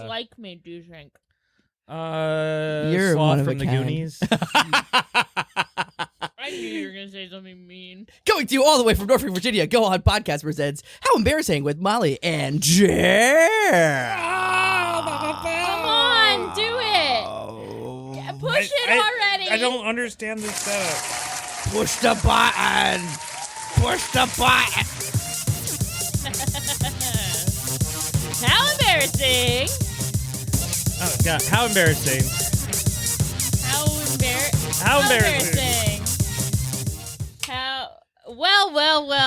like me, do you think? You're Sloth one of from a the kind. Goonies. I knew you were going to say something mean. Coming to you all the way from Norfolk, Virginia, Go On Podcast presents How Embarrassing with Molly and Jen. Come on, do it. Push it already. I don't understand this setup. Push the button. Push the button. How embarrassing. Oh, God. How embarrassing. How embarrassing. Well,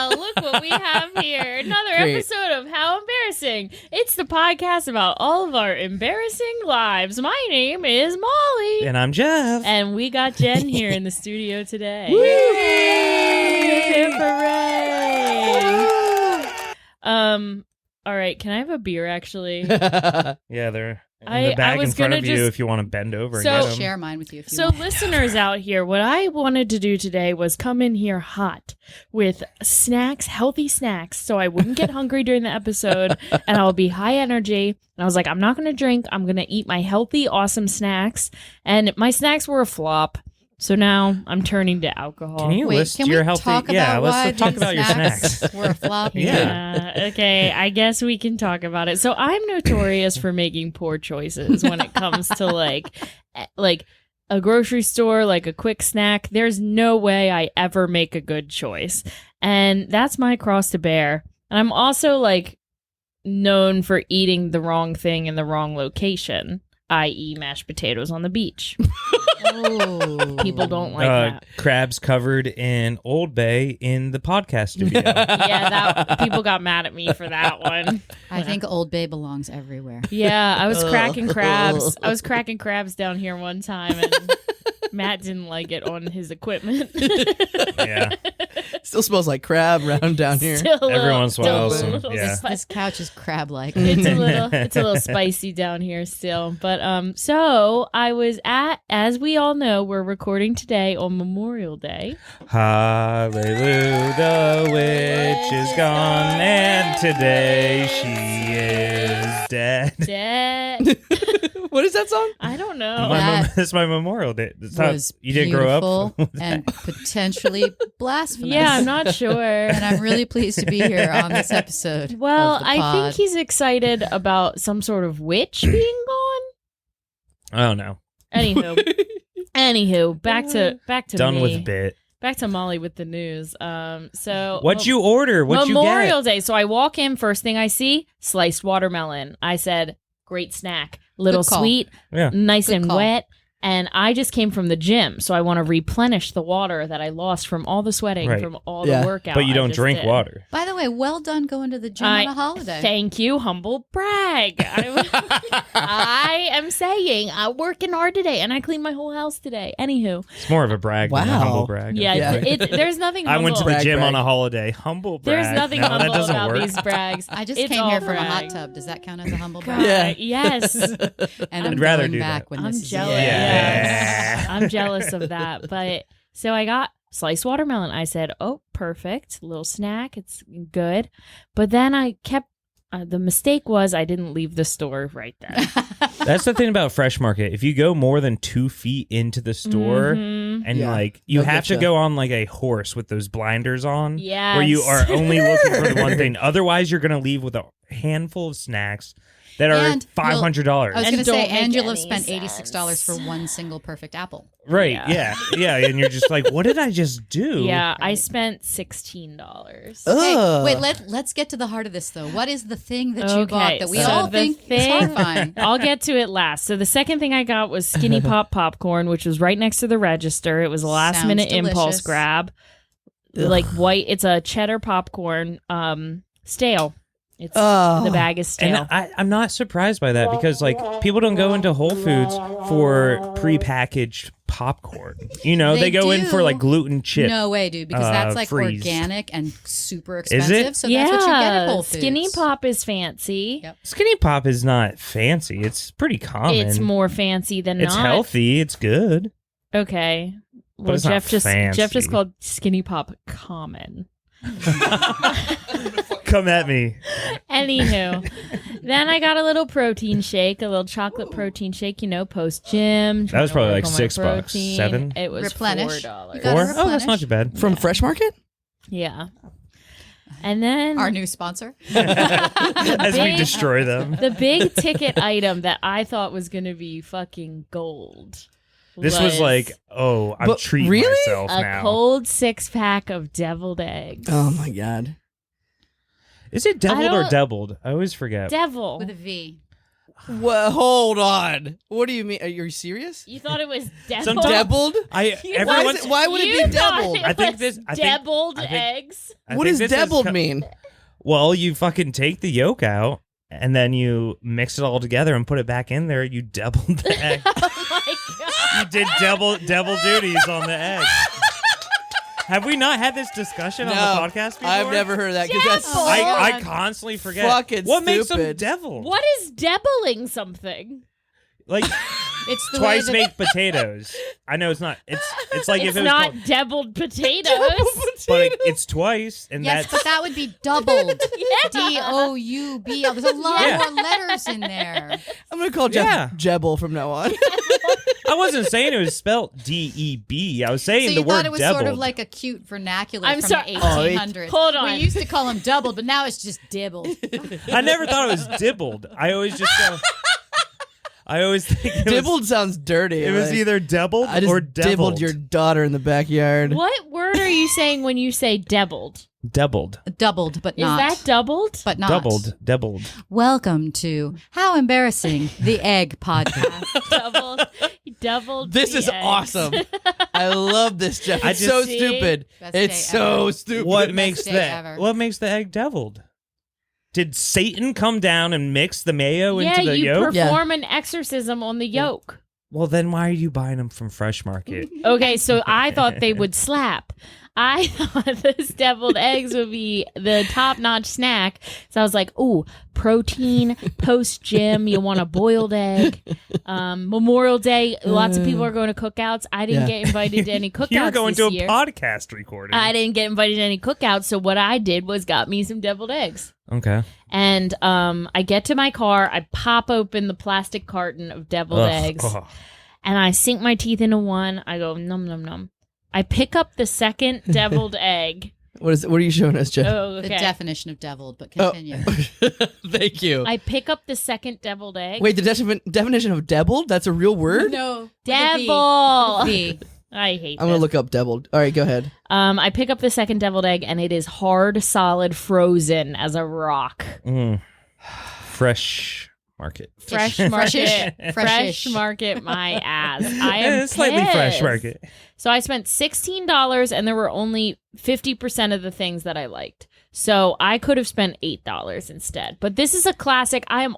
look what we have here. Another Great. episode of How Embarrassing. It's the podcast about all of our embarrassing lives. My name is Molly. And I'm Jeff. And we got Jen here in the studio today. Woo! Hooray! All right, can I have a beer, actually? Yeah, they're in I the bag was in front gonna of you just- if you want to bend over So- and I'll get 'em. share mine with you if you So, want. listeners out here, what I wanted to do today was come in here hot with snacks, healthy snacks, so I wouldn't get hungry during the episode and I'll be high energy. And I was like, I'm not going to drink. I'm going to eat my healthy, awesome snacks. And my snacks were a flop. So now I'm turning to alcohol. Can you Wait, list can your we healthy? talk Yeah, about why let's talk these about your snacks. were a flop? Yeah. Okay, I guess we can talk about it. So I'm notorious for making poor choices when it comes to like a grocery store, like a quick snack. There's no way I ever make a good choice. And that's my cross to bear. And I'm also like known for eating the wrong thing in the wrong location, i.e. mashed potatoes on the beach. Oh. People don't like that. Crabs covered in Old Bay in the podcast studio. Yeah, that people got mad at me for that one. I think Old Bay belongs everywhere. Yeah, I was cracking crabs. I was cracking crabs down here one time, and Matt didn't like it on his equipment. Yeah. Still smells like crab around down here. Still a Every little- once in a while, still a some- little yeah. spicy. This couch is crab-like. It's a little spicy down here still. But so I was as we all know, we're recording today on Memorial Day. Hallelujah, the witch is gone, and today she is dead. Dead. What is that song? I don't know. That It's my Memorial Day. It's not- was you didn't grow up beautiful with and potentially blasphemous. Yeah, I'm not sure. And I'm really pleased to be here on this episode. Well, of the I pod. think he's excited about some sort of witch being gone. I don't know. Anywho, back to Done me. with a bit. Back to Molly with the news. So What'd you order? What'd Memorial you get? Day. So I walk in, first thing I see, sliced watermelon. I said, great snack. Little Good call. sweet, Yeah. nice Good and call. wet. And I just came from the gym, so I want to replenish the water that I lost from all the sweating, Right. from all Yeah. the workout. But you I don't just drink did. water. By the way, well done going to the gym on a holiday. Thank you, humble brag. I am saying I'm working hard today, and I cleaned my whole house today. Anywho, It's more of a brag than a Wow. humble brag. yeah, Yeah. there's nothing. I went to the humble. Brag, gym brag. on a holiday. Humble brag. There's nothing No, that humble doesn't about work. these brags. I just It's came all here from a brag. hot tub. Does that count as a humble God, brag? Yeah. Yes. And I'm I'd rather going do back that. when I'm this is jealous. over. Yeah. I'm jealous of that. But so I got sliced watermelon. I said, oh, perfect. Little snack. It's good. But then I kept, the mistake was I didn't leave the store right then. That's the thing about Fresh Market. If you go more than 2 feet into the store Mhm. and Yeah. like you They'll have get to ya. go on like a horse with those blinders on, Yes. where you are only looking for the one thing. Otherwise, you're gonna leave with a handful of snacks that are And $500. I was And going to don't say, make and you'll have any spent $86 for sense. one single perfect apple. Right? Yeah. Yeah. And you're just like, what did I just do? Yeah, I Right. spent $16. Hey, Ugh. wait, let's get to the heart of this, though. What is the thing that you bought that we so all the think is horrifying? I'll get to it last. So the second thing I got was Skinny Pop popcorn, which was right next to the register. It was a last Sounds minute impulse delicious. grab. Ugh. Like white, it's a cheddar popcorn, stale. It's Oh. the bag is stale. And I'm not surprised by that because like people don't go into Whole Foods for prepackaged popcorn. You know, they go in do. for like gluten chip. No way, dude, because that's like freeze. organic and super Is expensive. it? So that's what you get at Whole Foods. Skinny Pop is fancy. Yep. Skinny Pop is not fancy. It's pretty common. It's more fancy than It's not. healthy. It's good. Okay. But Well, it's not Jeff just fancy. called Skinny Pop common. Come at me. Anywho, then I got a little protein shake, a little chocolate protein shake, post gym. That was probably like $6. 7? It was Replenish. $4. You gotta Or? Oh, that's not too bad. From Fresh Market? Yeah. And then Our new sponsor. As we big- destroy them. the big ticket item that I thought was going to be fucking gold. This was like, oh, I'm But treating really? myself a now. cold 6-pack of deviled eggs. Oh my God. Is it deviled or don't- doubled? I always forget. Devil. With a V. Well, hold on. What do you mean? Are you serious? You thought it was devil? Sometimes- Deviled? I You- every Why, once- why would You it be thought deviled? it I think was this- I think- deviled I think- eggs. I What think does this is deviled co- mean? Well, you fucking take the yolk out and then you mix it all together and put it back in there. You deviled the egg. Oh my god! You did devil duties on the egg. Have we not had this discussion on the podcast before? I've never heard of that because that's Devil. so I constantly forget. Fucking what makes them stupid. devil? What is debiling something? Like It's the twice way that baked potatoes. I know it's not. It's like It's if it was not called, deviled potatoes. but it's twice, and Yes, that's but that would be doubled. Yeah. DOUBL. There's a lot Yeah. more letters in there. I'm going to call Jeff Yeah. Jebbil from now on. I wasn't saying it was spelt DEB. I was saying So the you word thought it was doubled. sort of like a cute vernacular I'm from sorry. the Oh, 1800s. Hold on. We used to call them doubled, but now it's just dibbled. I never thought it was dibbled. I always just go. I always think it Dibbled sounds dirty. It was like, either doubled I just or dibbled deviled. your daughter in the backyard. What word are you saying when you say deviled? Doubled. Doubled, but Is not. that doubled? But not. Doubled. Welcome to How Embarrassing, the Egg Podcast. doubled. This the is eggs. awesome. I love this, Jeff. I It's just- so See? stupid. Best day It's so ever. stupid. What makes day the ever. What makes the egg deviled? Did Satan come down and mix the mayo Yeah, into the you yolk? perform an exorcism on the yolk. Well, then why are you buying them from Fresh Market? Okay, so I thought they would slap. I thought those deviled eggs would be the top-notch snack. So I was like, ooh, protein, post-gym, you want a boiled egg. Memorial Day, lots of people are going to cookouts. I didn't Yeah. get invited to any cookouts You're going this to a year. podcast recording. I didn't get invited to any cookouts, so what I did was got me some deviled eggs. Okay. And I get to my car, I pop open the plastic carton of deviled Ugh. eggs, Ugh. and I sink my teeth into one. I go, num, num, num. I pick up the second deviled egg. What are you showing us, Jeff? Oh, The okay. definition of deviled, but Oh. continue. Thank you. I pick up the second deviled egg. Wait, the definition of deviled? That's a real word? No. Devil. V. I hate I'm going to this. look up deviled. All right, go ahead. I pick up the second deviled egg, and it is hard, solid, frozen as a rock. Fresh Market. Fresh Freshish. market. Freshish. Fresh market my ass. I am Slightly Fresh pissed. Market. So I spent $16 and there were only 50% of the things that I liked. So I could have spent $8 instead. But this is a classic. I'm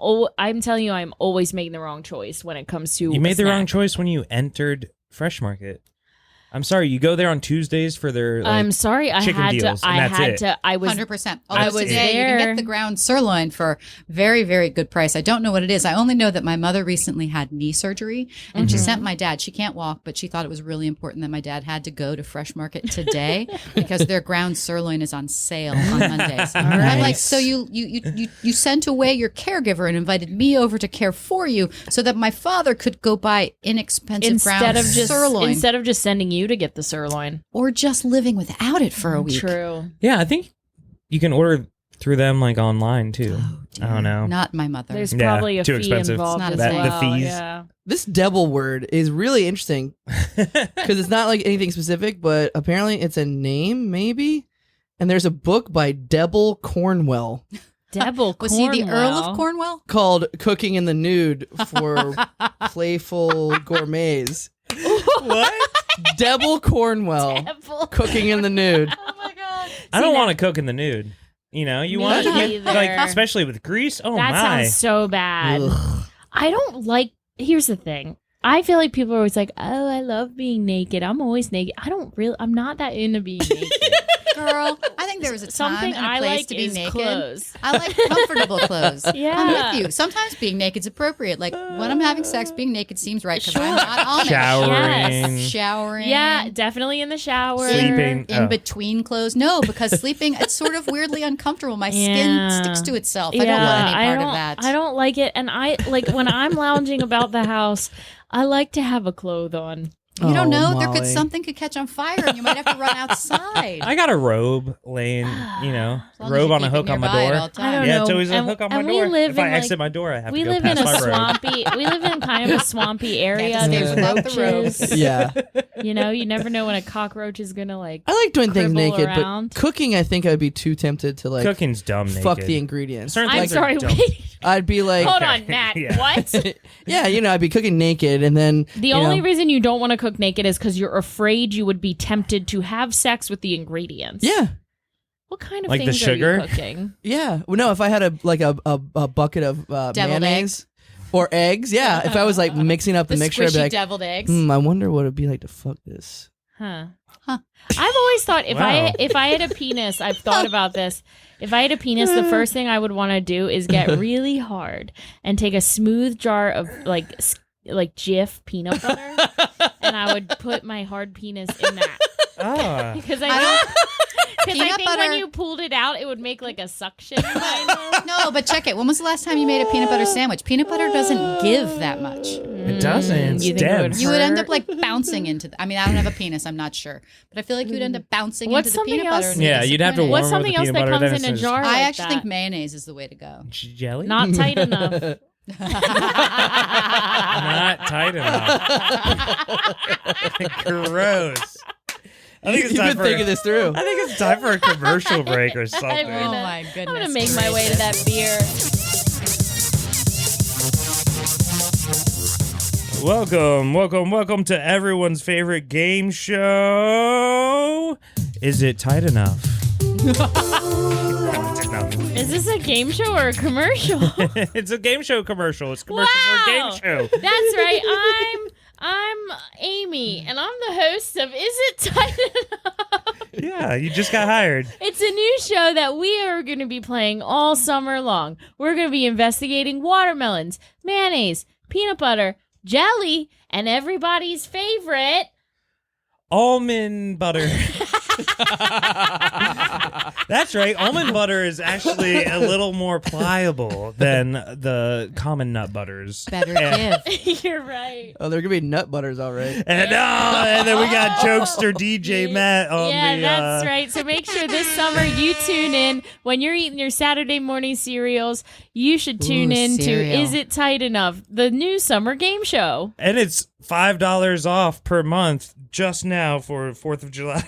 telling you, I'm always making the wrong choice when it comes to You made the snack. wrong choice when you entered Fresh Market. I'm sorry, you go there on Tuesdays for their like, I'm sorry. I chicken had deals, to. and I that's had it. to. I was 100%. I Although was today you can there. get the ground sirloin for very, very good price. I don't know what it is. I only know that my mother recently had knee surgery and she sent my dad. She can't walk, but she thought it was really important that my dad had to go to Fresh Market today because their ground sirloin is on sale on Mondays. And I'm like, so you sent away your caregiver and invited me over to care for you so that my father could go buy inexpensive ground sirloin instead of just sending you to get the sirloin. or just living without it for a week. True. Yeah, I think you can order through them like online too. I don't know. Not my mother. There's Yeah, probably a too fee expensive. involved It's as not a well. thing. The fees. Yeah. This devil word is really interesting because it's not like anything specific, but apparently it's a name, maybe. And there's a book by Debbil Cornwell Debbil Was he the Earl of Cornwell. Cornwall? called Cooking in the Nude for Playful Gourmets. What? Debbil Cornwell, Debbil. Cooking in the Nude. Oh my god. I don't See, want to cook in the nude. You know, you Me want to neither. like, especially with grease. Oh that my! sounds so bad. Ugh. I don't like. Here's the thing. I feel like people are always like, "Oh, I love being naked. I'm always naked." I'm not that into being naked. Girl, I think there was a time Something and a I place like to be is naked. clothes. I like comfortable clothes. Yeah. I'm with you. Sometimes being naked's appropriate. Like when I'm having sex, being naked seems right because I'm Sure. not on Showering. it. Showering. Yeah, definitely in the shower. Sleeping. In Oh. between clothes. No, because sleeping, it's sort of weirdly uncomfortable. My skin Yeah. sticks to itself. I don't want any part of that. I don't like it. And I like when I'm lounging about the house, I like to have a clothes on. You don't know. Molly. Something could catch on fire and you might have to run outside. I got a robe laying, As long as robe you on a keep it hook on my nearby at all door. times. I don't Yeah, know. it's always a And- hook on my and we door. live If in, I like- exit my door, I have We to go live in past a my robe. swampy. We live in kind of a swampy area. Can't escape There's without the robe. roaches. Yeah. You know, you never know when a cockroach is gonna like. I like doing things Cribble naked, around. but cooking, I think I'd be too tempted to like Cooking's dumb fuck naked. the ingredients. Certain I'm things are sorry. dumb. Wait. I'd be like, Hold Okay. on, Matt. Yeah. What? yeah, I'd be cooking naked, and then The you only know, reason you don't want to cook naked is because you're afraid you would be tempted to have sex with the ingredients. yeah, What kind of Like the things sugar? are you cooking? yeah. Well, no, if I had a bucket of Deviled mayonnaise or eggs, yeah. If I was like mixing up the mixture, I'd be squishy like, deviled eggs. I wonder what it'd be like to fuck this. Huh. Huh. I've always thought if Wow. I had a penis, I've thought about this. If I had a penis, the first thing I would want to do is get really hard and take a smooth jar of like Jif peanut butter, and I would put my hard penis in that Ah. because I I don't. because I Peanut think butter- when you pulled it out, it would make like a suction kind of. No, but check it. When was the last time you made a peanut butter sandwich? Peanut butter doesn't give that much. It doesn't. It's You think it would dense. You would end hurt? up like bouncing into. I don't have a penis. I'm not sure, but I feel like you'd end up bouncing What's into the something peanut else- butter. And be Yeah, you'd have to disappointed. warm What's it something with else the that peanut butter, comes then in a it's jar? I like actually that? think mayonnaise is the way to go. Jelly? Not tight enough. Not tight enough. Gross. I think it's You've time been for. thinking this through. I think it's time for a commercial break or something. I'm Oh gonna- my goodness! I'm gonna make my way to that beer. Welcome to everyone's favorite game show. Is it tight enough? Is this a game show or a commercial? It's a game show commercial. It's a commercial for a game show. That's right. I'm Amy, and I'm the host of Is It Tight Enough? Yeah, you just got hired. It's a new show that we are going to be playing all summer long. We're going to be investigating watermelons, mayonnaise, peanut butter, jelly, and everybody's favorite. Almond butter. That's right. Almond butter is actually a little more pliable than the common nut butters. Better give. You're right. Oh, they're gonna be nut butters, all right. And then we got jokester DJ Matt on Yeah, the. that's right. So make sure this summer you tune in when you're eating your Saturday morning cereals. You should tune Ooh, in to cereal. Is It Tight Enough, the new summer game show. And it's $5 off per month just now for 4th of July.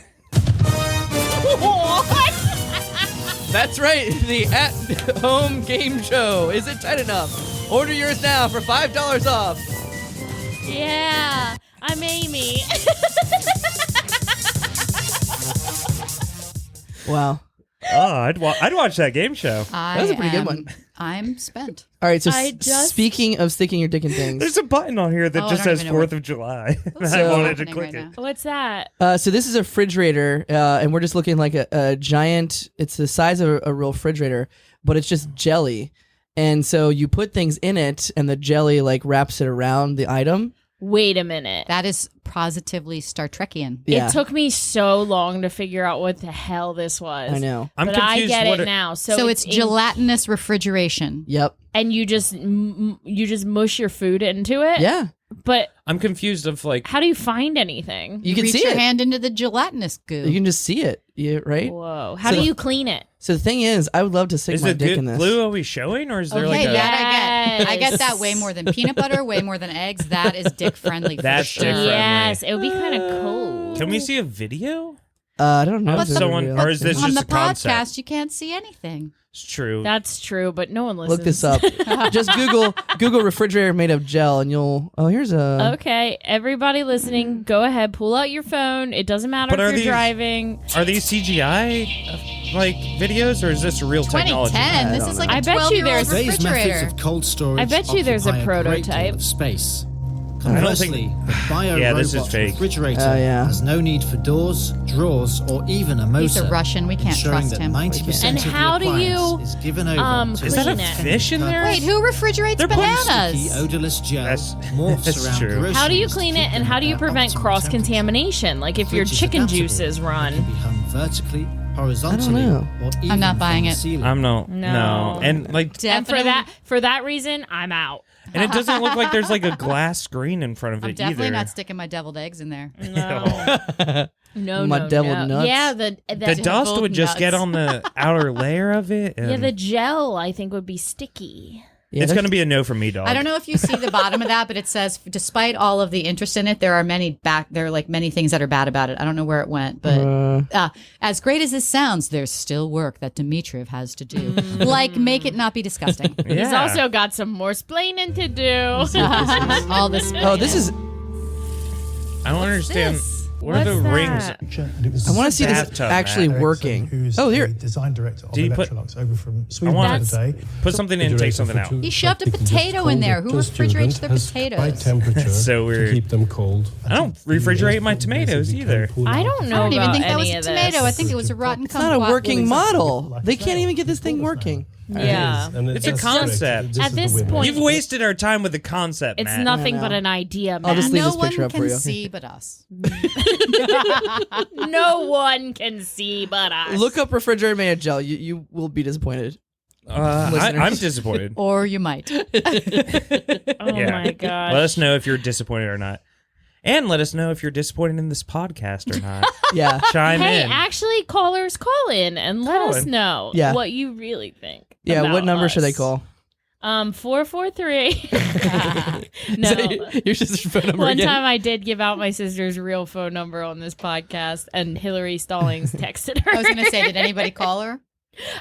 That's right, the at-home game show. Is it tight enough? Order yours now for $5 off. Yeah, I'm Amy. Wow. Oh, I'd watch that game show. That was a pretty good one. I'm spent. All right, so I just- speaking of sticking your dick in things, There's a button on here that Oh, I just don't says even know what- 4th of July. And I So- wanted to Happening click right it. now. What's that? so this is a refrigerator, and we're just looking like a giant. It's the size of a real refrigerator, but it's just jelly. And so you put things in it, and the jelly like wraps it around the item. Wait a minute. That is positively Star Trekian. Yeah, It took me so long to figure out what the hell this was. I know. I'm but confused. I get what it now. So it's in- gelatinous refrigeration. Yep. and you just mush your food into it. Yeah, But I'm confused of like. how do you find anything? you can Reach see your it. hand into the gelatinous goo. You can just see it. Yeah, right. Whoa. How So do the- you clean it? So the thing is, I would love to stick Is my the dick in this. glue always showing, or is there Okay, like a? that I get. I Yes. get that way more than peanut butter, way more than eggs. That is dick friendly. For That's sure. dick friendly. Yes, it would be kind of cool. Can we see a video? I don't know. Of if it's someone- real. or is this On just the a podcast, concept? you can't see anything. It's true. That's true, but no one listens. Look this up. Just Google refrigerator made of gel, and you'll. Oh, here's a. Okay, everybody listening, go ahead, pull out your phone. It doesn't matter But if are you're these- driving. Are these CGI like videos, or is this real technology? 2010. This don't is like know. a I bet you 12-year-old there's- Today's methods refrigerator. of cold storage I bet you there's a occupy great prototype. deal of space. Conversely, the bio this is robot fake. refrigerator has no need for doors, drawers, or even a motor. He's a Russian. We can't ensuring trust that him. 90% And of the how do you, appliance is given over to Is that a clean it? fish in there? Wait, who refrigerates They're putting bananas? sticky, odorless gel That's morphs around true. groceries How do you to clean keep it, and them how do you at prevent optimal cross-contamination? Like if your temperature. chicken Fridge is juices adaptable. run. It can be hung vertically, horizontally, know. or even I'm not from buying the it. ceiling. I'm no. No. And like, And for that reason, I'm out. and it doesn't look like there's like a glass screen in front of I'm it definitely either. not sticking my deviled eggs in there. No, My deviled no. nuts. Yeah, The the dust would just nuts. get on the outer layer of it. And yeah, the gel I think would be sticky. Yeah, it's that's- going to be a no from me, dog. I don't know if you see the bottom of that, but it says, despite all of the interest in it, there are many things that are bad about it. I don't know where it went, but as great as this sounds, there's still work that Dmitriev has to do, like make it not be disgusting. Yeah. He's also got some more splaining to do. all this. Oh, this is. I don't understand. this? What are the What's rings? that? I want to see this Bathtub, actually Matt. working. Who's Oh, here. the design director of Did you put- Electrolux over from I Sweden want today. put something in and take something out. He shoved a potato in there. Who refrigerates their potatoes? High temperature So weird. to keep them cold. I don't refrigerate my tomatoes either. I don't I know don't even about think that was any a of tomato. this. I think it was a rotten It's not a working model. They can't even get this thing working. Yeah. It's a concept. At this point- You've wasted our time with the concept, It's Matt. nothing know. but an idea, I'll just man. leave No this picture one up for can you. see but us. No one can see but us. Look up refrigerator made of gel. You will be disappointed. Listeners. I'm disappointed. Or you might. Oh Yeah. my gosh. Let us know if you're disappointed or not. And let us know if you're disappointed in this podcast or not. Yeah. Chime Hey, in. actually, callers, call in and let Call us in. know Yeah. what you really think. Yeah. What about number us. should they call? 443. Is No. that your sister's phone number One again? time I did give out my sister's real phone number on this podcast, and Hillary Stallings texted her. I was going to say, did anybody call her?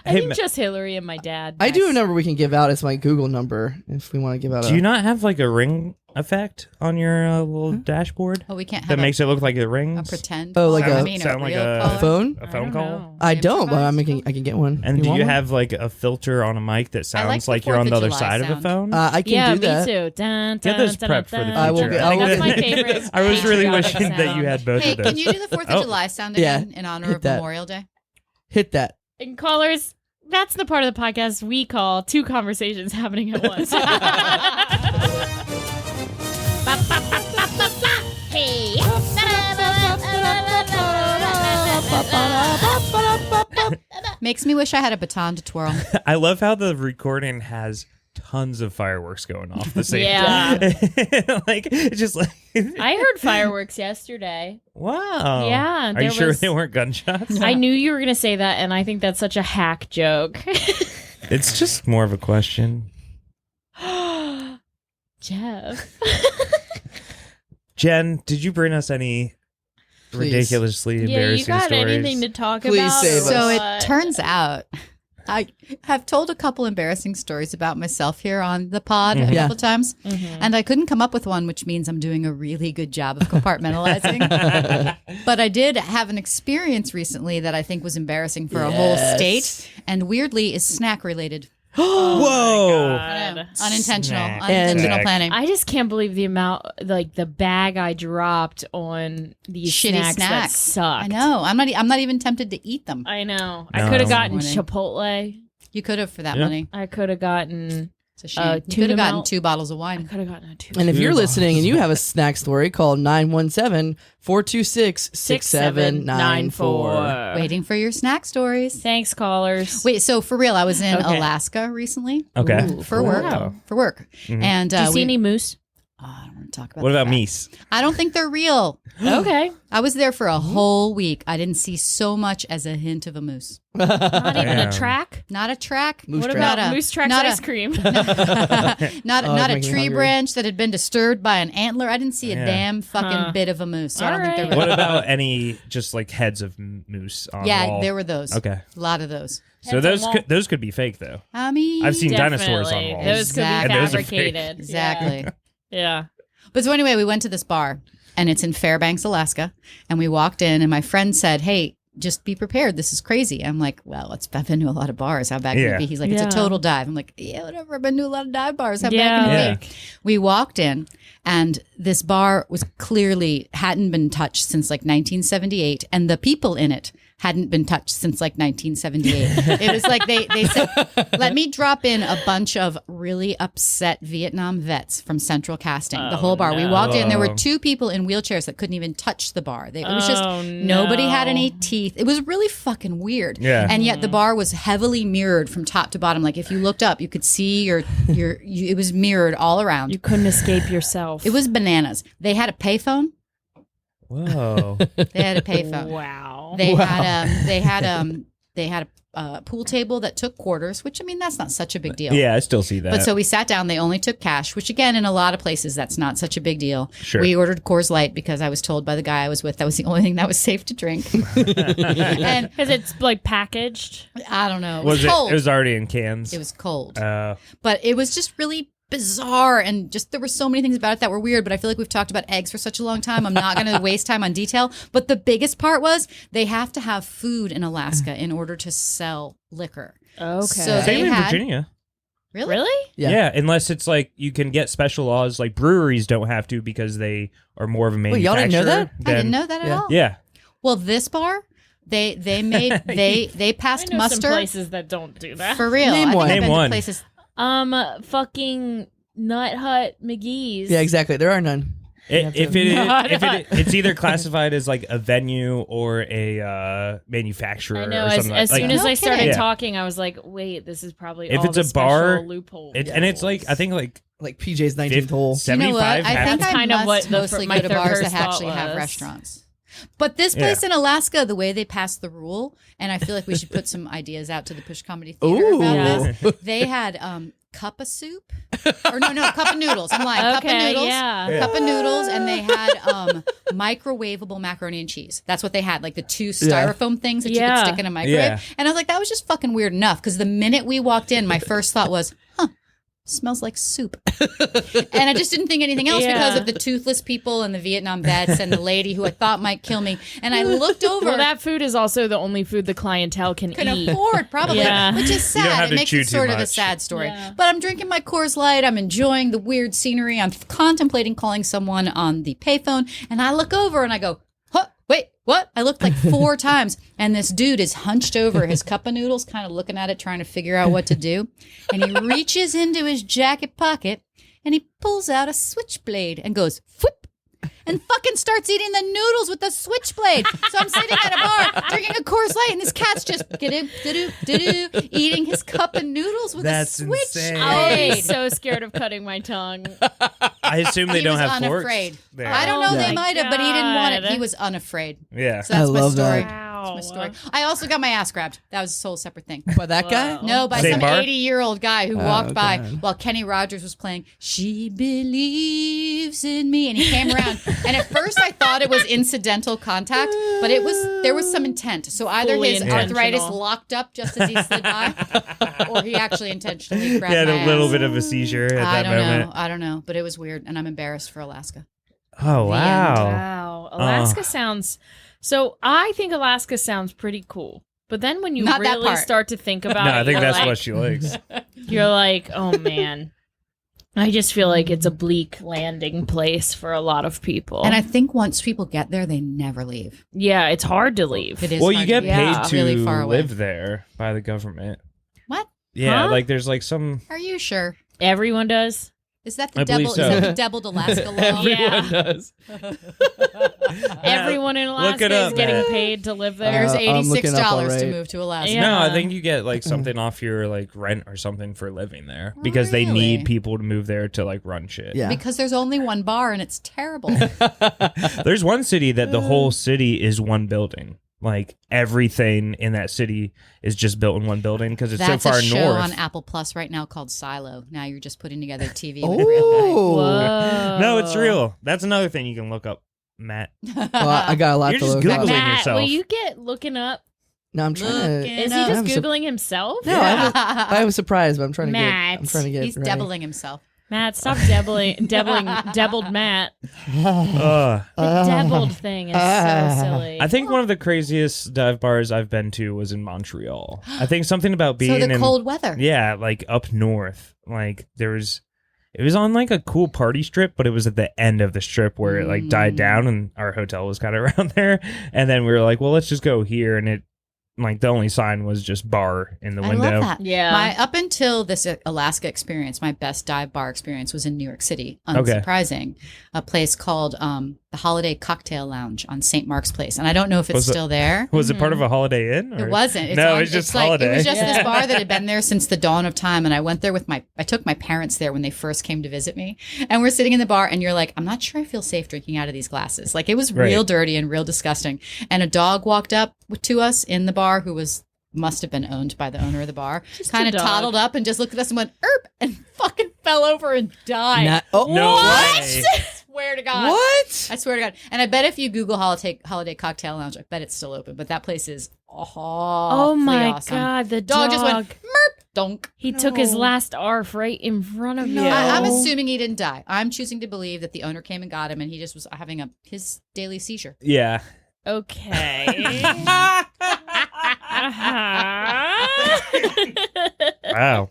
I Hey, think Ma- just Hillary and my dad. I do have a number we can give out. It's my Google number if we want to give out. Do you not have like a ring effect on your little Hmm? dashboard Oh, we can't that have makes it look like it a rings? pretend. Oh, like caller. a- I mean, sound like real a- a caller. phone? A I phone don't call? know. I don't, but Improvised. I can get one. And do you want one? have like a filter on a mic that sounds the like you're on 4th the of other July side of sound. a phone? I can Yeah, do that. me too. Dun, Get those dun, prepped dun, for the dun. I will future. get- I will That's get- my favorite. I was really patriotic wishing that you sound. had both Hey, of those. can you do the 4th of Oh. July sound Yeah, again in honor hit of that. Memorial Day? Hit that. And callers, that's the part of the podcast we call two conversations happening at once. Hey. Makes me wish I had a baton to twirl. I love how the recording has tons of fireworks going off the same Yeah. time. Like, it's just like, I heard fireworks yesterday. wow. Yeah, Are you there sure was- they weren't gunshots? I knew you were going to say that, and I think that's such a hack joke. It's just more of a question. Jeff. Jen, did you bring us any Please. ridiculously Yeah, you embarrassing got stories? anything to talk Please about? save or us. So what? it turns out I have told a couple embarrassing stories about myself here on the pod a Yeah. couple times, and I couldn't come up with one, which means I'm doing a really good job of compartmentalizing. But I did have an experience recently that I think was embarrassing for a whole Yes. state, and weirdly is snack related. Whoa. God. Unintentional, Snack. unintentional And- planning. I just can't believe the amount, like the bag I dropped on these Shitty snacks that snacks. sucked. I know. I'm not even tempted to eat them. I know. No. I could have gotten Morning. Chipotle. You could have for that Yeah. money. I could have gotten. It's a shame. You tuna could have gotten melt. 2 bottles of I wine. could have gotten a two. And if you're Goodbye. listening and you have a snack story, call 917-426-6794. Waiting for your snack stories. Thanks, callers. Wait, so for real, I was in Okay. Alaska recently. Okay. Ooh, for work. Wow. For work. And Do you see we- any moose? Oh, I don't want to talk about What about that. meese? I don't think they're real. Okay. I was there for a whole week. I didn't see so much as a hint of a moose. Not even Damn. a track. Not a track. Moose What track. about Not a- Moose Track's not a- ice cream? not Oh, not it's a making me tree hungry. branch that had been disturbed by an antler. I didn't see a Yeah. damn fucking Huh. bit of a moose. So I don't think they're All right. real. What about any just like heads of moose on Yeah, wall? there were those. Okay. A lot of those. So Heads those on could, those could be fake though. I mean, I've seen dinosaurs on Definitely. walls. Those could be Exactly. And those are fake. fabricated. exactly. Yeah. But so anyway, we went to this bar and it's in Fairbanks, Alaska. And we walked in and my friend said, "Hey, just be prepared. This is crazy. I'm like, well, I've been to a lot of bars. How bad can it be? He's like, it's a total dive. I'm like, yeah, whatever. I've been to a lot of dive bars. How bad can it be? We walked in, and this bar was clearly hadn't been touched since like 1978, and the people in it hadn't been touched since like 1978. It was like they said, let me drop in a bunch of really upset Vietnam vets from Central Casting, the whole bar. We walked in, there were 2 people in wheelchairs that couldn't even touch the bar. It was just, nobody had any teeth. It was really fucking weird. Yeah. And yet the bar was heavily mirrored from top to bottom. Like if you looked up, you could see it was mirrored all around. You couldn't escape yourself. It was bananas. They had a payphone. Whoa. They had a payphone. Wow. They had a pool table that took quarters, which I mean that's not such a big deal. Yeah, I still see that. But so we sat down. They only took cash, which again in a lot of places that's not such a big deal. Sure. We ordered Coors Light because I was told by the guy I was with that was the only thing that was safe to drink. And because it's like packaged. I don't know. It was cold. It was already in cans. It was cold. But it was just really bizarre, and just there were so many things about it that were weird, but I feel like we've talked about eggs for such a long time. I'm not going to waste time on detail, but the biggest part was they have to have food in Alaska in order to sell liquor. Okay. So Same they in had, Virginia. Really? Yeah, unless it's like you can get special laws, like breweries don't have to because they are more of a manufacturer. y'all didn't know that? I didn't know that at all. Yeah. Well, this bar, they made they passed I know muster some places that don't do that. for real. Name I think one. I've Name been to one. places. Fucking Nut Hut McGee's. Yeah, exactly. There are none. It's either classified as like a venue or a manufacturer. I know. Or As something soon as No I started kidding. talking, I was like, "Wait, this is probably If all it's the a bar, special loophole." and it's like I think like Like PJ's 19th hole. 75. I think That's I kind of must what mostly my go to bars first that actually thought have was. restaurants. But this place in Alaska, the way they passed the rule, and I feel like we should put some ideas out to the Push Comedy Theater Ooh. about this. They had cup of soup, or no, cup of noodles. I'm lying. Cup of Okay, noodles, yeah. cup of noodles, and they had microwavable macaroni and cheese. That's what they had, like the 2 styrofoam things that you Yeah. could stick in a microwave. Yeah. And I was like, that was just fucking weird enough. Because the minute we walked in, my first thought was, smells like soup. And I just didn't think anything else because of the toothless people and the Vietnam vets and the lady who I thought might kill me. And I looked over. Well, that food is also the only food the clientele can eat. afford, probably, Yeah. which is You don't sad. have It to makes chew it too sort of a much. sad story. Yeah. But I'm drinking my Coors Light. I'm enjoying the weird scenery. I'm contemplating calling someone on the payphone. And I look over and I go, huh, wait, what? I looked like 4 times. And this dude is hunched over his cup of noodles, kind of looking at it, trying to figure out what to do. And he reaches into his jacket pocket and he pulls out a switchblade and goes, whoop, and fucking starts eating the noodles with the switchblade. So I'm sitting at a bar drinking a Coors Light, and this cat's just eating his cup of noodles with That's a insane. switchblade. I would be so scared of cutting my tongue. I assume they He don't was have unafraid. forks there. I don't know. Oh They my might have, but he didn't want it. God. He was unafraid. Yeah. So that's I my love story. that. Wow. That's my story. I also got my ass grabbed. That was a whole separate thing. By that guy? No, by Same some bar? 80-year-old guy who walked by God. while Kenny Rogers was playing She Believes in Me, and he came around. And at first I thought it was incidental contact, but there was some intent. So either Fully his intentional. arthritis locked up just as he slid by, or he actually intentionally grabbed He had my a little ass. bit of a seizure at that moment. I don't know, but it was weird, and I'm embarrassed for Alaska. Oh wow. Wow. Alaska sounds... So I think Alaska sounds pretty cool. But then when you Not that really part. start to think about No, it, I think you're that's like, what she likes. you're like, oh man. I just feel like it's a bleak landing place for a lot of people. And I think once people get there, they never leave. yeah, it's hard to leave. It is Well, hard you get to Yeah. paid leave. to really far away. live there by the government. What? Yeah, Huh? like there's like some. Are you sure? Everyone does. Is that the I believe Debbil? so. Is that the Debbil Alaska law? Yeah. does. Everyone in Look Alaska it up, is getting Matt. paid to live there. There's I'm looking up $86 to alright. move to Alaska. Yeah. No, I think you get like something off your like rent or something for living there because they Really? need people to move there to like run shit. Yeah. Because there's only one bar and it's terrible. There's one city that the whole city is one building. Like everything in that city is just built in one building because it's That's so far a show north. on Apple Plus right now called Silo. Now you're just putting together TV with a real guy. Oh. Whoa. No, it's real. That's another thing you can look up, Matt. Well, I got a lot You're to just look Googling up. Matt, yourself. will you get looking up? No, I'm trying Looking to. Is he up. just Googling himself? No, I was surprised, but I'm trying to Matt. get. I'm trying to get. He's ready. debiling himself. Matt, stop debbled Matt. Uh, The debbled thing is so silly. I think one of the craziest dive bars I've been to was in Montreal. I think something about being So the in cold weather. Yeah, like up north. Like it was on like a cool party strip, but it was at the end of the strip where it like died down, and our hotel was kind of around there. And then we were like, well, let's just go here, and it like the only sign was just bar in the window. I love that. Yeah. Up until this Alaska experience, my best dive bar experience was in New York City. Unsurprising. A place called the Holiday Cocktail Lounge on St. Mark's Place. And I don't know if it's still there. Was it part of a Holiday Inn? Or? It wasn't. No, it was just Holiday. It was just this bar that had been there since the dawn of time. And I went there I took my parents there when they first came to visit me. And we're sitting in the bar and you're like, I'm not sure I feel safe drinking out of these glasses. Like it was real dirty and real disgusting. And a dog walked up to us in the bar who must have been owned by the owner of the bar. Kind of toddled up and just looked at us and went, "Erp," and fucking fell over and died. No way. I swear to God. What? I swear to God. And I bet if you Google Holiday Cocktail Lounge, I bet it's still open. But that place is oh my awesome. God, the Dog just went, "Merp," donk. He took his last arf right in front of you. I'm assuming he didn't die. I'm choosing to believe that the owner came and got him and he just was having his daily seizure. Yeah. Okay. Wow.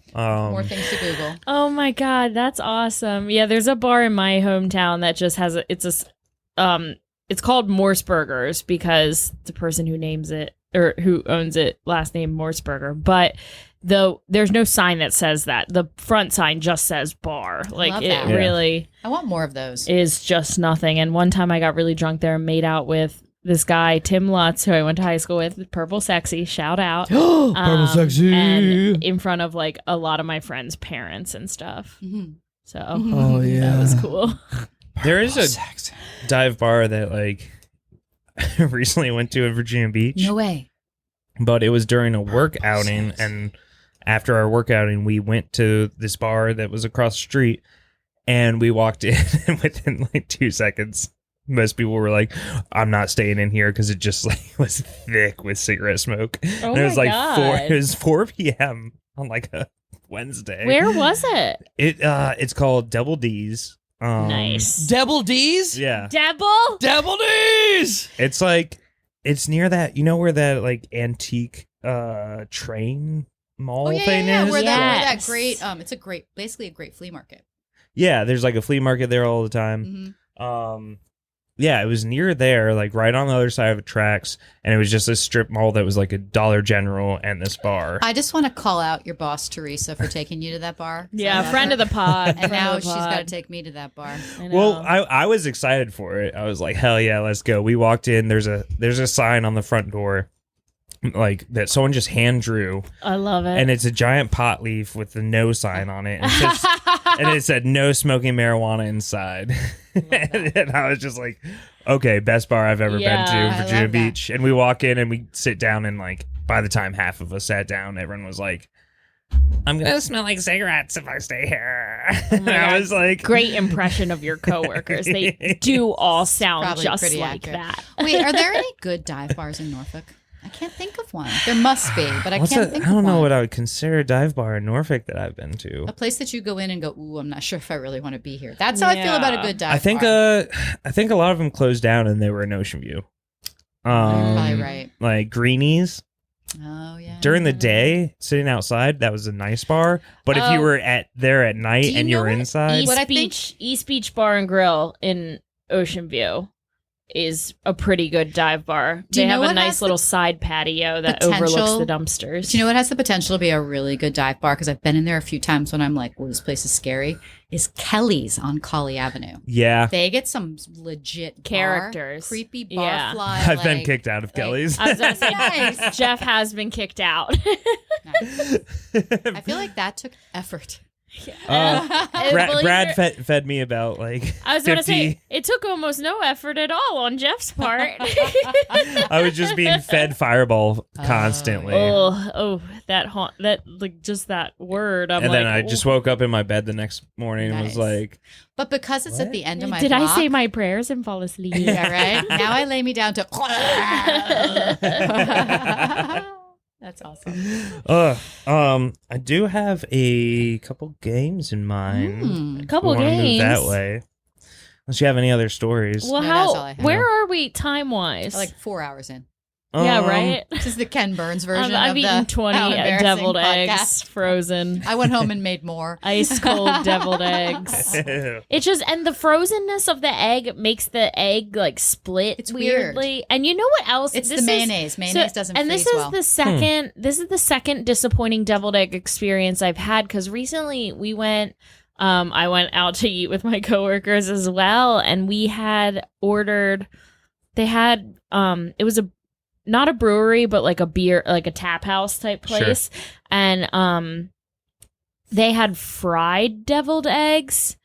More things to Google. Oh my God, that's awesome. Yeah, there's a bar in my hometown that just has it's called Morse Burgers because the person who names it or who owns it last name Morseburger, but there's no sign that says that. The front sign just says bar. Like love it that. really I want more of those. is just nothing. And one time I got really drunk there and made out with this guy, Tim Lutz, who I went to high school with, Purple Sexy, shout out. Purple Sexy. And in front of like a lot of my friends' parents and stuff. Mm-hmm. So Oh yeah, that was cool. There is a dive bar that like I recently went to in Virginia Beach. No way. But it was during a work outing, and after our work outing, we went to this bar that was across the street, and we walked in, and within like 2 seconds, most people were like, "I'm not staying in here," because it just like was thick with cigarette smoke. Oh and it was my like God. It was 4 p.m. on like a Wednesday. Where was it? It's called Double D's. Nice. Debbil D's? Yeah. Debbil? Debbil D's! It's like it's near that, you know where that like antique train mall thing is? Where that Yes. great it's basically a great flea market. Yeah, there's like a flea market there all the time. Mm-hmm. Yeah, it was near there, like right on the other side of the tracks, and it was just a strip mall that was like a Dollar General and this bar. I just want to call out your boss Teresa for taking you to that bar. Yeah, So- friend of the pod. And now Friend she's of the got to pod. take me to that bar. I know. Well, I was excited for it. I was like, hell yeah, let's go. We walked in. There's a sign on the front door, like that someone just hand drew, I love it. and it's a giant pot leaf with the no sign on it, and it said no smoking marijuana inside. And I was just like, okay, best bar I've ever been Yeah, to, I Virginia love that. Beach. And we walk in and we sit down, and like by the time half of us sat down, everyone was like, I'm gonna smell like cigarettes if I stay here. And my I God. was like, Great impression of your coworkers. They do all sound Probably just pretty like accurate. that. Wait, are there any good dive bars in Norfolk? I can't think of one. There must be, but I What's can't a- think I don't of know one. what I would consider a dive bar in Norfolk that I've been to. A place that you go in and go, ooh, I'm not sure if I really want to be here. That's how I feel about a good dive I think bar. I think a lot of them closed down and they were in Ocean View. You're probably right. Like Greenies. Oh, yeah. During the day, sitting outside, that was a nice bar. But if you Oh. were there at night Do you and you know were what? inside, What I think- East Beach Bar and Grill in Ocean View is a pretty good dive bar. Do you They know have a what nice has little the side patio that potential- overlooks the dumpsters. Do you know what has the potential to be a really good dive bar? Because I've been in there a few times when I'm like, well, this place is scary. Is Kelly's on Colley Avenue. yeah, They get some legit Characters. creepy Yeah. barfly. I've been kicked out of Kelly's. I was gonna say, Nice. Jeff has been kicked out. Nice. I feel like that took effort. Believe Brad it- fed me about like I was gonna 50. say it took almost no effort at all on Jeff's part. I was just being fed Fireball constantly. Oh, that like just that word. I'm And like, then I just woke up in my bed the next morning and was Nice. like, But because it's at the end of my did I block, say my prayers and fall asleep? Yeah, right? Now I lay me down to That's awesome. I do have a couple games in mind. A couple We wanna move games. that way. Unless you have any other stories. Well, No, that's all I have. where are we time wise? Like 4 hours in. Yeah, right. This is the Ken Burns version. I've of eaten the 20 How Embarrassing deviled eggs, podcast. frozen, I went home and made more. ice cold deviled eggs. It's just, and the frozenness of the egg makes the egg like split It's weird. weirdly. And you know what else? It's This the is- mayonnaise. Mayonnaise doesn't and freeze this is well. the second. This is the second disappointing deviled egg experience I've had because recently we went. I went out to eat with my coworkers as well, and we had ordered. They had it was not a brewery, but like a beer, like a tap house type place, and they had fried deviled eggs.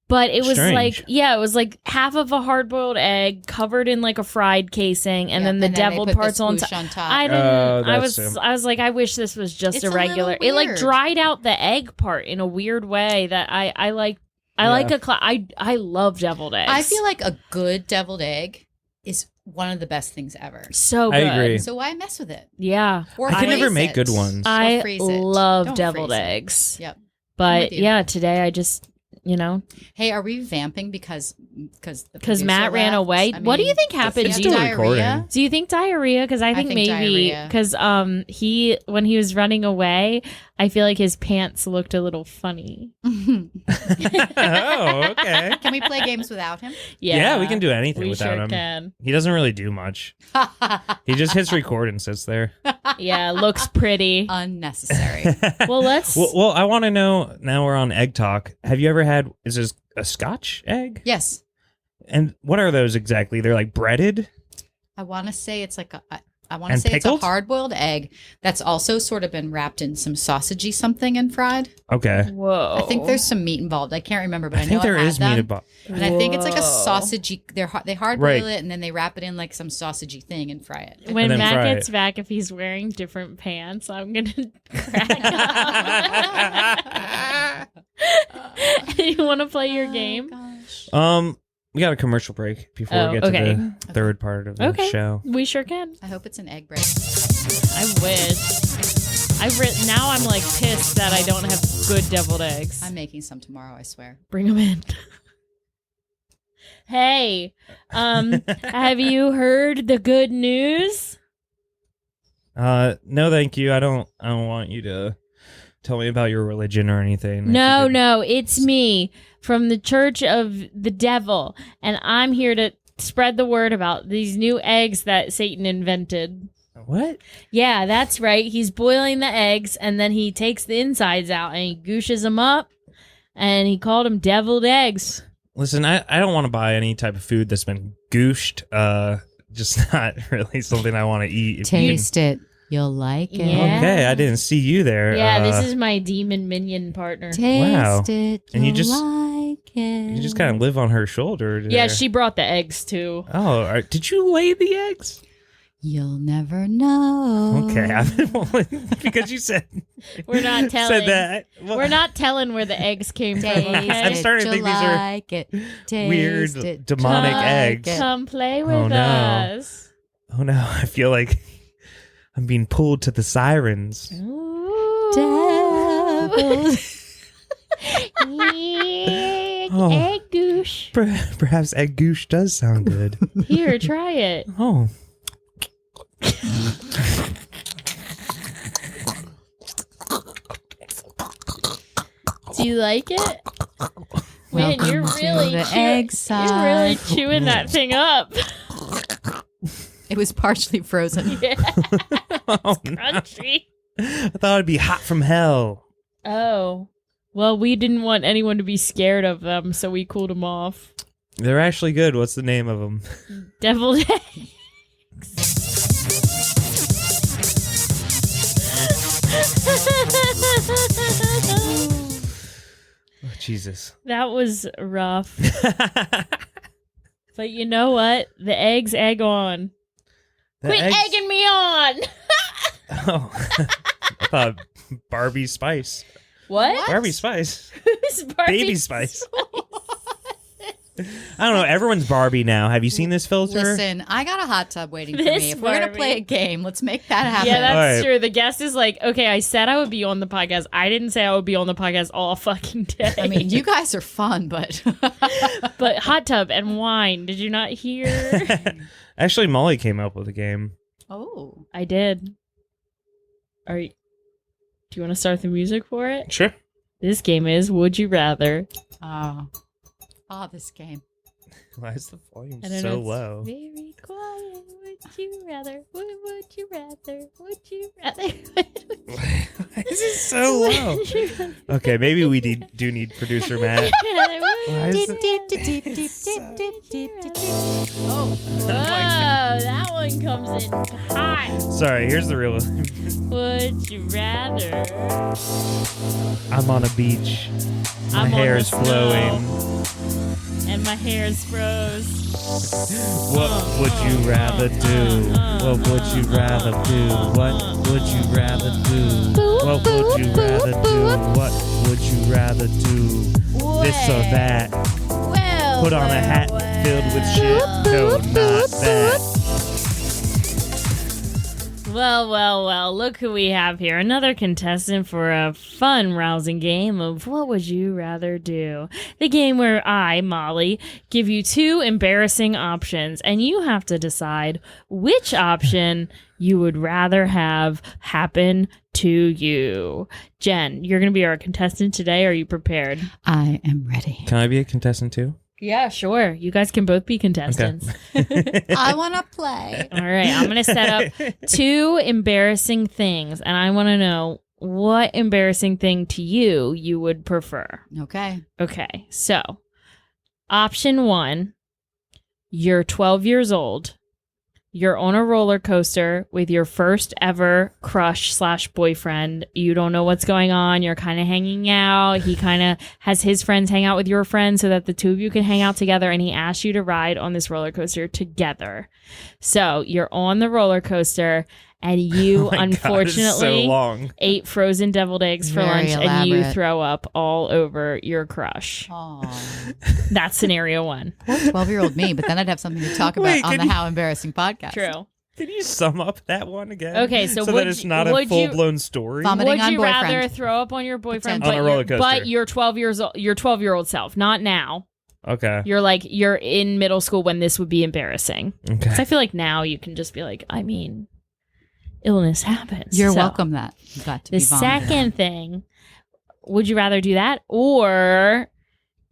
But it was Strange. it was like half of a hard-boiled egg covered in like a fried casing, and then the they deviled put the parts on swoosh top. on top. I didn't. I that's was like, I wish this was just It's a a little regular. It like weird. dried out the egg part in a weird way that I like. I like I love deviled eggs. I feel like a good deviled egg is one of the best things ever. so I good. agree. So why mess with it? Yeah, Or I can freeze never make it. good ones. I freeze it. love Don't deviled freeze it. eggs. Yep. But with you. yeah, today I just Hey, are we vamping because Matt ran away. What do you think happened? It's Do still you, recording. do you think diarrhea? Because I think maybe diarrhea. because he when he was running away, I feel like his pants looked a little funny. Oh, okay. Can we play games without him? Yeah, we can do anything we without sure him. Can. He doesn't really do much. He just hits record and sits there. Yeah, looks pretty. Unnecessary. Well, let's. Well, I want to know, now we're on egg talk. Have you ever had, is this a Scotch egg? Yes. And what are those exactly? They're like breaded? I want to say it's like I want to And say pickled? it's a hard-boiled egg that's also sort of been wrapped in some sausagey something and fried. Okay. Whoa. I think there's some meat involved. I can't remember, but I, I think know there I had is them. meat about. And I think it's like a Whoa. sausagey. They hard boil Right. it and then they wrap it in like some sausagey thing and fry it. When And then Matt fry gets it. back, if he's wearing different pants, I'm gonna crack up. You want to play your game? Gosh. We got a commercial break before Oh, we get okay. to the third part of the Okay. show. We sure can. I hope it's an egg break. I wish. Now I'm like pissed that I don't have good deviled eggs. I'm making some tomorrow, I swear. Bring them in. Hey, have you heard the good news? No, thank you. I don't want you to tell me about your religion or anything. No, it's me from the Church of the Devil, and I'm here to spread the word about these new eggs that Satan invented. What? Yeah, that's right. He's boiling the eggs, and then he takes the insides out and he gooshes them up, and he called them deviled eggs. Listen, I don't want to buy any type of food that's been gooshed. Just not really something I want to eat. If you it. You'll like it. Yeah. Okay, I didn't see you there. Yeah, this is my demon minion partner. Wow. it. And you just- like it. You just kind of live on her shoulder. Yeah, there. she brought the eggs too. Oh, did you lay the eggs? You'll never know. Okay, I've been because you said We're not telling. said that. Well, We're not telling where the eggs came from. Taste Okay? I'm it, starting to think you'll these are like it. Taste weird it, demonic you'll like eggs. it. Come play with Oh, no. us. Oh no, I feel like I'm being pulled to the sirens. Ooh. Oh. Egg goosh. Perhaps egg goosh does sound good. Here, try it. Oh. Do you like it? Man, Welcome you're to really the egg side. You're really chewing that thing up. It was partially frozen. Yeah, Oh, no. crunchy. I thought it'd be hot from hell. Oh. Well, we didn't want anyone to be scared of them, so we cooled them off. They're actually good. What's the name of them? Deviled eggs. Oh, Jesus. That was rough. But you know what? The eggs egg on. The Quit eggs- egging me on! Oh. I thought Barbie Spice. What? Barbie Spice. Who's Barbie Baby Spice. I don't know. Everyone's Barbie now. Have you seen this filter? Listen, I got a hot tub waiting for This me. If we're going to Barbie. play a game, let's make that happen. Yeah, that's All right. true. The guest is like, okay, I said I would be on the podcast. I didn't say I would be on the podcast all fucking day. I mean, you guys are fun, but but hot tub and wine. Did you not hear? Actually, Molly came up with a game. oh, I did. Do you want to start the music for it? Sure. This game is Would You Rather. this game. Why is the volume I don't so know, it's low? Very quiet. Would you rather? Would you rather? Would you rather? Why is it so low? Okay, maybe we do need producer Matt. Why is Oh, that one comes in hot. Sorry, here's the real. Would you rather? I'm on a beach. My I'm on hair the is flowing. And my hair is froze. What would you rather do? What would you rather do? What would you rather do? What would you rather do? What would you rather do? This or that? Well, Put on a hat filled with shit. No, not that. Well, look who we have here. Another contestant for a fun, rousing game of What Would You Rather Do? The game where I, Molly, give you two embarrassing options, and you have to decide which option you would rather have happen to you. Jen, you're going to be our contestant today. Are you prepared? I am ready. Can I be a contestant too? Yeah, sure. You guys can both be contestants. I want to play. All right, I'm going to set up two embarrassing things, and I want to know what embarrassing thing to you would prefer. Okay. Okay, so option one, you're 12 years old. You're on a roller coaster with your first ever crush/boyfriend. You don't know what's going on. You're kind of hanging out. He kind of has his friends hang out with your friends so that the two of you can hang out together. And he asks you to ride on this roller coaster together. So you're on the roller coaster and you Oh my God, it's unfortunately so long. ate frozen deviled eggs for Very lunch and you elaborate. throw up all over your crush. Oh, That's scenario one. 12-year-old me, but then I'd have something to talk about Wait, on can the you- How Embarrassing podcast. True. Can you sum up that one again? Okay, so that would it's you- not a would you- full-blown story. Vomiting Would on you rather boyfriend. throw up on your boyfriend, On a roller coaster. but you're 12 years old, your 12-year-old self, not now. Okay. You're in middle school when this would be embarrassing. Okay. 'Cause I feel like now you can just be like, I mean, illness happens. You're So, welcome that you got to The be vomited on. second thing, would you rather do that or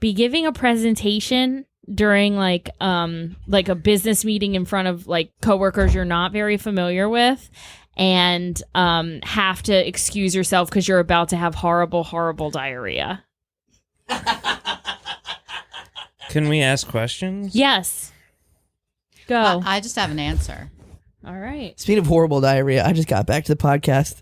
be giving a presentation during like a business meeting in front of like coworkers you're not very familiar with and have to excuse yourself because you're about to have horrible diarrhea? Can we ask questions? Yes. Go. I just have an answer. All right. Speaking of horrible diarrhea, I just got back to the podcast.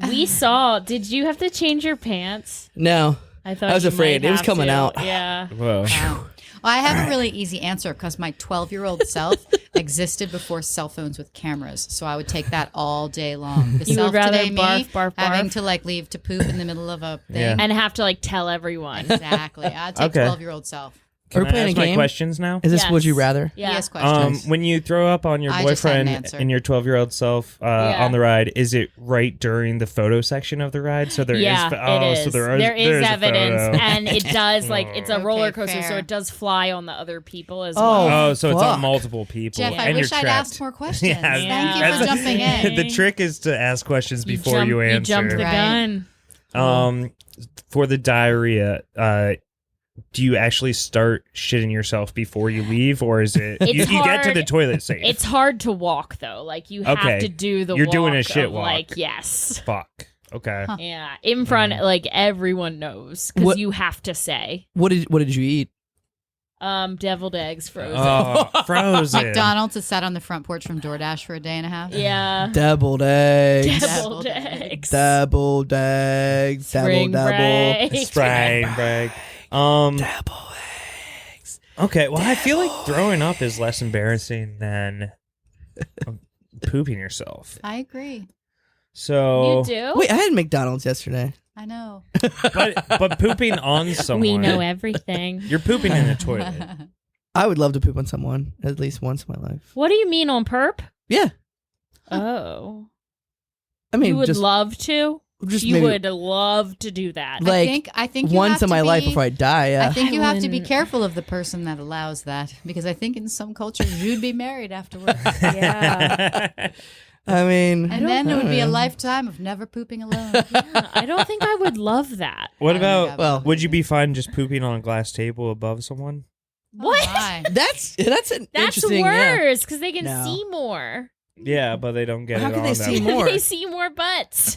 We saw. Did you have to change your pants? No. I thought I was you afraid. might It was have coming to. out. Yeah. Whoa. Wow. Well, I have a really easy answer because my 12-year-old self existed before cell phones with cameras, so I would take that all day long. The You would self rather today, barf, me, barf, having barf? to like leave to poop in the middle of a thing. Yeah. And have to like tell everyone. Exactly. I'd take Okay. 12-year-old self. Can We're I playing ask a my game? questions now? Is this Yes. Would You Rather? Yeah. Yes, questions. When you throw up on your I just had an boyfriend answer. and your 12-year-old self Yeah. on the ride, is it right during the photo section of the ride? So there is. Yeah, it is. So there is there's a evidence, photo. and it does like it's a Okay, roller coaster, so fair. it does fly on the other people as Oh. well. Oh, so it's Fuck. on multiple people. Jeff, I and wish you're I'd trapped. asked more questions. Yeah, Thank you that's- for jumping in. The trick is to ask questions before you answer. You jump the Right. gun. For the diarrhea, do you actually start shitting yourself before you leave, or is it It's you get to hard. the toilet safe? It's hard to walk though. Like you have Okay. to do the. You're doing a walk shit of, walk. Like yes. Fuck. Okay. Huh. Yeah, in front, like everyone knows because What- you have to say, What did you eat? deviled eggs frozen. Oh, frozen. McDonald's has sat on the front porch from DoorDash for a day and a half. Yeah, Deviled eggs. deviled Deviled eggs. Deviled eggs. Spring Double. break. Spring break. Double eggs. Okay. Well, I feel like throwing up is less embarrassing than pooping yourself. I agree. So You do? Wait, I had McDonald's yesterday. I know. but pooping on someone. We know everything. You're pooping in a toilet. I would love to poop on someone at least once in my life. What do you mean on perp? Yeah. Oh. I mean, You would just, love to? just You maybe, would love to do that. Like, I think you once have in my to life be- before I die. Yeah. I think you have to be wouldn't- careful of the person that allows that, because I think in some cultures you'd be married afterwards. Yeah. I mean, And then it would be a know. lifetime of never pooping alone. I don't think I would love that. What I don't about? think I well, Would you be fine just pooping on a glass table above someone? What? Oh my. That's an That's interesting. Yeah. worse because they can No. see more. Yeah, but they don't get How it can on they that see way. more? They see more butts.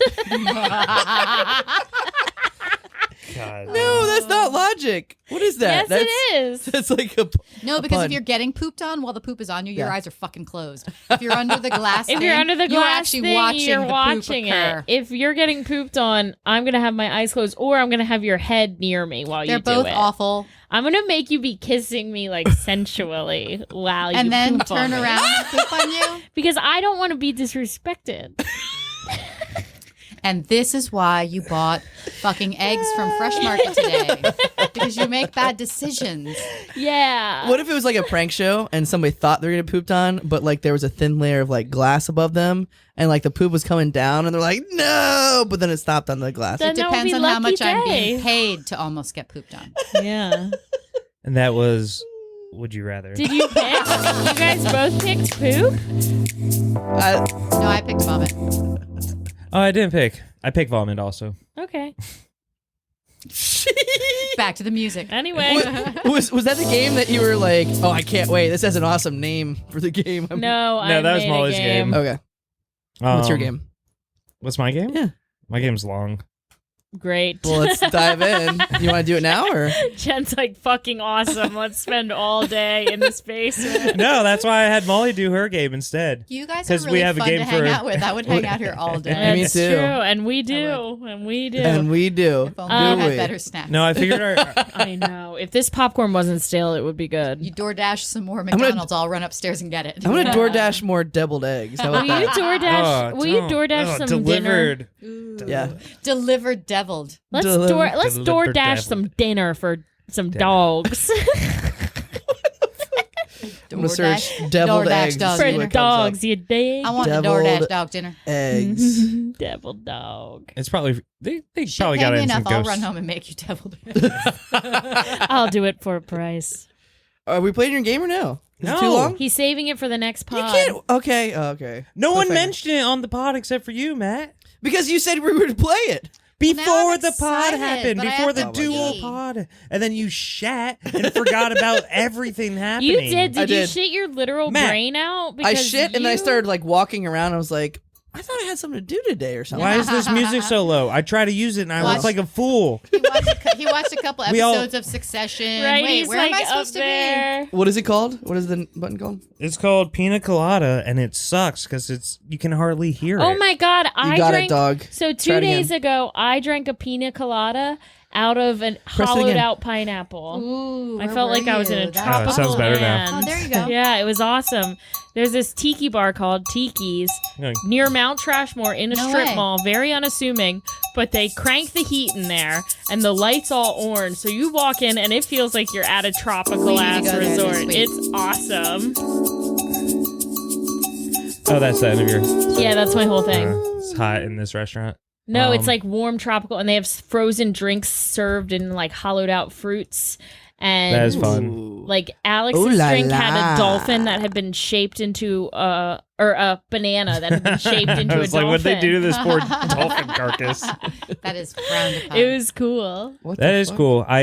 God. No, that's not logic. What is that? yes, that's, it is. That's like a. No, because pun. if you're getting pooped on while the poop is on you, your Yeah. eyes are fucking closed. If you're under the glass, If you're thing, under the you're glass actually thing, watching you're the watching poop occur. it. If you're getting pooped on, I'm gonna have my eyes closed, or I'm gonna have your head near me while They're you do both it. awful. I'm gonna make you be kissing me like sensually while you And then poop turn on me. around and poop on you. because I don't want to be disrespected. And this is why you bought fucking eggs from Fresh Market today. Because you make bad decisions. Yeah. What if it was like a prank show and somebody thought they were getting pooped on, but like there was a thin layer of like glass above them, and like the poop was coming down, and they're like, no, but then it stopped on the glass. Then It that would depends be on how lucky much I'm being day. paid to almost get pooped on. Yeah. And that was. Would you rather? Did you pick? You guys both picked poop? No, I picked vomit. Oh, I didn't pick. I picked vomit also. Okay. Back to the music. Anyway. was that the game that you were like, oh, I can't wait, this has an awesome name for the game? No, I that was made a Molly's game. Okay. What's your Um, game? What's my game? Yeah. My game's long. Great. Well, let's dive in. You want to do it now or? Jen's like fucking awesome. Let's spend all day in this basement. No, that's why I had Molly do her game instead. You guys are 'Cause we really have a fun game to hang for- out with. I would hang out here all day. Me That's too. true, and we do, and we do. And we do. If only I Do had we? better snacks. No, I figured our. I know. If this popcorn wasn't stale, it would be good. You DoorDash some more gonna- McDonald's, I'll run upstairs and get it. I'm gonna DoorDash more deviled eggs. How Will about you that? DoorDash? Oh, will you don't. DoorDash Oh, some dinner? delivered. Yeah. Delivered deviled. Let's Delivered DoorDash devil. some dinner for some dogs. I'm gonna search deviled DoorDash eggs. dog see for what dinner. comes up. dogs, you dig? I want a Deviled DoorDash dog dinner. Eggs. Deviled dog. It's probably they Shit, probably pay got me it in some enough. I'll ghosts. run home and make you deviled. I'll do it for a price. Are we playing your game or no? Is it too No. long? He's saving it for the next You pod. can't. Okay. Okay. No one Cliffhanger. mentioned it on the pod except for you, Matt. Because you said we were to play it. Before I'm the pod excited, happened, but I before have the to dual pee. pod, and then you shat and forgot about everything happening. You did. I Did you did. shit your literal Matt, brain out? I Because shit and then I you- started like walking around. I was like, I thought I had something to do today or something. Why is this music so low? I try to use it and I Watch. look like a fool. He watched a couple We all- episodes of Succession. Right, Wait, he's where like am I up supposed to be? there. What is it called? What is the button called? It's called Pina Colada and it sucks because you can hardly hear it. Oh my god! I got it, drank. dog. So Try 2 it days again. ago, I drank a pina colada out of an it hollowed again. out pineapple. Ooh, I where felt were like I was in a you? That- tropical sounds better now. land. Oh, there you go. Yeah, it was awesome. There's this tiki bar called Tiki's Like, near Mount Trashmore in a No strip way. mall, very unassuming, but they crank the heat in there and the lights all orange. So you walk in and it feels like you're at a We tropical need to ass go there this resort. week. It's awesome. oh, that's the end of your. Yeah, that's my whole thing. It's hot in this restaurant. No, it's Um, like warm tropical, and they have frozen drinks served in like hollowed out fruits. And That is fun. Ooh. like Alex's Ooh la drink had la. a dolphin that had been shaped into or a banana that had been shaped into I a was dolphin. like, what'd they do to this poor dolphin carcass? That is frowned upon. It was cool. What That the is fuck? cool. I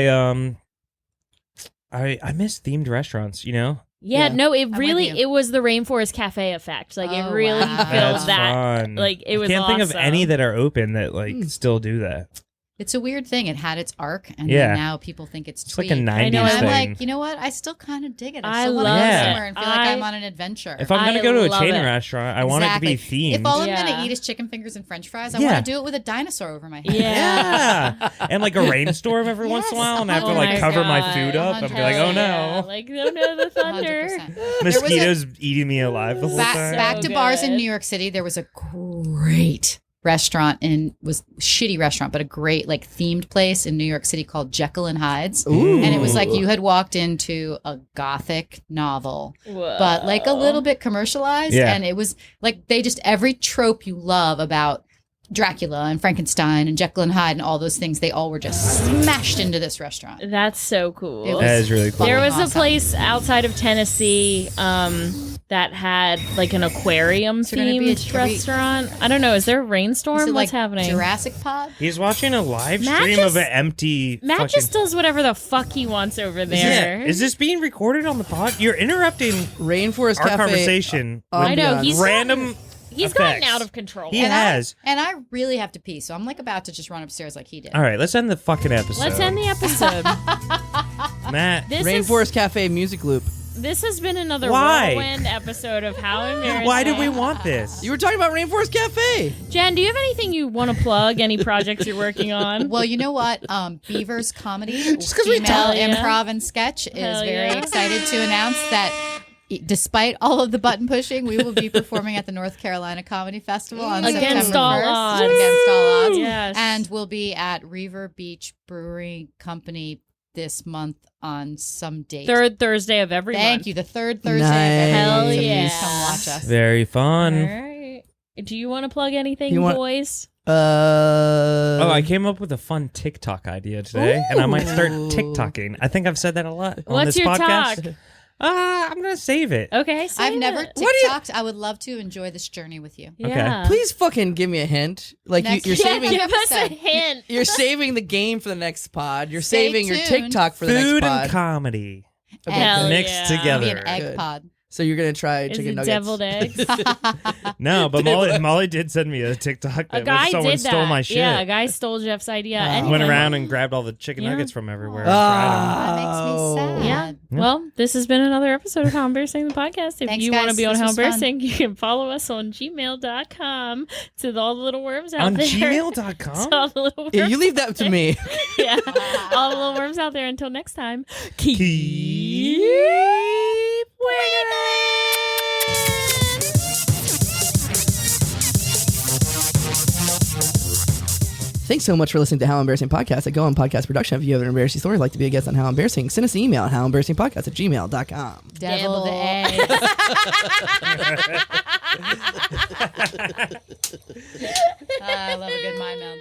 miss themed restaurants, you know? Yeah, Yeah. no, it with really you. it was the Rainforest Cafe effect. Like it Oh, really wow. felt That's that. fun. Like it was. I can't think of awesome. any that are open that like still do that. It's a weird thing. It had its arc, and Yeah. then now people think it's It's like a tweak. 90s know, And I'm thing. like, you know what? I still kind of dig it. I I still want to love go it. somewhere and feel like I- I'm on an adventure. If I'm I gonna go to a love chain it. restaurant, I want it to be themed. If all I'm Yeah. gonna eat is chicken fingers and French fries, I Yeah. want to do it with a dinosaur over my head. Yeah. Yeah, and like a rainstorm every once in a while, and I have to Oh like my cover my God. food up and be like, Hell oh yeah. no, Like oh no, the thunder. 100%. There was a- mosquitoes eating me alive the whole time. Back to bars in good. New York City, there was a great restaurant shitty restaurant, but a great like themed place in New York City called Jekyll and Hyde's. Ooh. And it was like you had walked into a gothic novel, Whoa. but like a little bit commercialized. Yeah. And it was like they just every trope you love about Dracula and Frankenstein and Jekyll and Hyde and all those things, they all were just smashed into this restaurant. That's so cool. It was That is really cool. There was awesome. a place outside of Tennessee that had like an aquarium Is there gonna be a themed restaurant. I don't know. Is there a rainstorm? Is it What's like happening? Jurassic Pod? He's watching a live Matt stream just- of an empty. Matt fucking... just does whatever the fuck he wants over there. Yeah. Is this being recorded on the pod? You're interrupting Rainforest our Cafe. conversation. I know, ambiance. he's Random. He's gotten effects. out of control. He has. And I really have to pee, so I'm like about to just run upstairs like he did. All right, let's end the fucking episode. Let's end the episode. Matt. Rainforest Cafe music loop. This has been another Why? whirlwind episode of How Embarrassing. Why did we want this? You were talking about Rainforest Cafe. Jen, do you have anything you want to plug? Any projects you're working on? Well, you know what? Beaver's Comedy, 'cause we female talk- Yeah. improv and sketch, is Hell very yeah. excited to announce that despite all of the button pushing, we will be performing at the North Carolina Comedy Festival on Against September all 1st. odds. Against all odds. Yes. And we'll be at Reaver Beach Brewery Company this month on some date. Third Thursday of every month. Thank you. The third Thursday Nice. of every Hell month. So yeah. please come watch us. Very All fun. right. Do you want to plug anything, You want- boys? Oh, I came up with a fun TikTok idea today, and I might start Ooh. TikToking. I think I've said that a lot on What's this your podcast. talk? I'm gonna save it. Okay, say I've never it. TikToked. I would love to enjoy this journey with you. Yeah. Please fucking give me a hint. Like Next- you're Yeah, saving. give us a episode. hint. You're saving the game for the next pod. You're Stay saving your tuned. TikTok for the Food next and pod. comedy Hell mixed yeah. together. Maybe an egg Good. pod. So you're gonna try Is chicken it nuggets. deviled eggs? No, but Molly did send me a TikTok A that guy was someone did that. stole my shit. Yeah, a guy stole Jeff's idea. Anyway. Went around and grabbed all the chicken Yeah. nuggets from everywhere. and fried 'em. That makes me sad. Yeah. Well, this has been another episode of How Embarrassing the Podcast. If Thanks, you want to guys. be on This How was fun. Embarrassing, you can follow us on gmail.com to all the little worms out On there. gmail.com? To all the little worms Yeah, you leave that to me. yeah. All the little worms out there. Until next time, keep Thanks so much for listening to How Embarrassing Podcast at Go On Podcast Production. If you have an embarrassing story or like to be a guest on How Embarrassing, send us an email at howembarrassingpodcast@gmail.com. Devil the egg. Debbil. I love a good mind meld.